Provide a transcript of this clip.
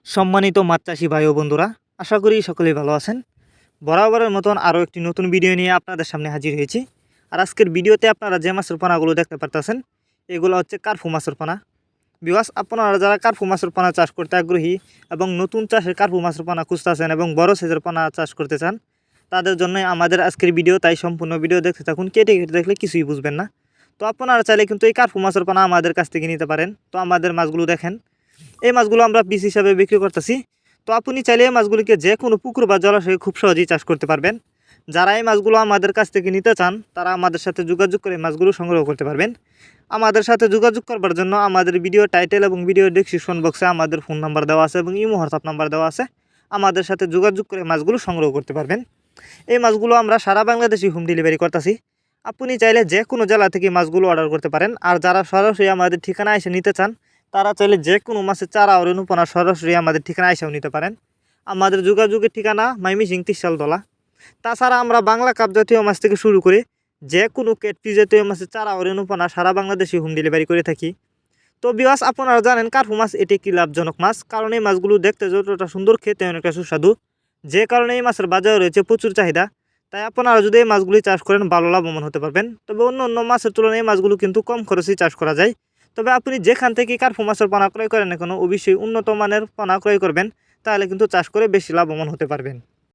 সম্মানিত মাছ চাষি ভাই ও বন্ধুরা, আশা করি সকলেই ভালো আছেন। বরাবরের মতন আরও একটি নতুন ভিডিও নিয়ে আপনাদের সামনে হাজির হয়েছি। আর আজকের ভিডিওতে আপনারা যে মাছের পোনাগুলো দেখতে পারতেছেন, এগুলো হচ্ছে কার্পু মাছের পোনা। বিকজ আপনারা যারা কার্পু মাছের পোনা চাষ করতে আগ্রহী এবং নতুন চাষের কার্পু মাছের পোনা খুঁজতেছেন এবং বড় সাইজের পোনা চাষ করতে চান, তাদের জন্যই আমাদের আজকের ভিডিও। তাই সম্পূর্ণ ভিডিও দেখতে থাকুন, কেটে কেটে দেখলে কিছুই বুঝবেন না। তো আপনারা চাইলে কিন্তু এই কার্পু মাছের পোনা আমাদের কাছ থেকে নিতে পারেন। তো আমাদের মাছগুলো দেখেন, এই মাছগুলো আমরা পিস হিসাবে বিক্রি করতেছি। তো আপনি চাইলে এই মাছগুলিকে যে কোনো পুকুর বা জলাশয়ে খুব সহজেই চাষ করতে পারবেন। যারা এই মাছগুলো আমাদের কাছ থেকে নিতে চান, তারা আমাদের সাথে যোগাযোগ করে মাছগুলো সংগ্রহ করতে পারবেন। আমাদের সাথে যোগাযোগ করবার জন্য আমাদের ভিডিও টাইটেল এবং ভিডিও ডেসক্রিপশন বক্সে আমাদের ফোন নাম্বার দেওয়া আছে এবং ইমো হোয়াটসঅ্যাপ নাম্বার দেওয়া আছে। আমাদের সাথে যোগাযোগ করে মাছগুলো সংগ্রহ করতে পারবেন। এই মাছগুলো আমরা সারা বাংলাদেশে হোম ডেলিভারি করতেছি। আপনি চাইলে যে কোনো জেলা থেকে মাছগুলো অর্ডার করতে পারেন। আর যারা সরাসরি আমাদের ঠিকানা এসে নিতে চান, তারা চাইলে যে কোনো মাছের চারা ও রেণুপোনা সরাসরি আমাদের ঠিকানা এসেও নিতে পারেন। আমাদের যোগাযোগের ঠিকানা ময়মনসিংহ তিরশালতলা। তাছাড়া আমরা বাংলা কাপ জাতীয় মাছ থেকে শুরু করে যে কোনো ক্যাটফিশ জাতীয় মাছের চারা ও রেণুপোনা সারা বাংলাদেশে হোম ডেলিভারি করে থাকি। তো বিয়াস, আপনারা জানেন কার্পু মাছ এটি একটি লাভজনক মাছ, কারণ এই মাছগুলো দেখতে যতটা সুন্দর, খেতে অনেকটা সুস্বাদু। যে কারণে এই মাছের বাজারে রয়েছে প্রচুর চাহিদা। তাই আপনারা যদি এই মাছগুলি চাষ করেন, ভালো লাভবান হতে পারবেন। তবে অন্য অন্য মাছের তুলনায় এই মাছগুলো কিন্তু কম খরচেই চাষ করা যায়। তবে আপনি যেখান থেকে কার্পু মাছের পোনা ক্রয় করেন না কেন, অবশ্যই উন্নত মানের পোনা ক্রয় করবেন, তাহলে কিন্তু চাষ করে বেশি লাভবান হতে পারবেন।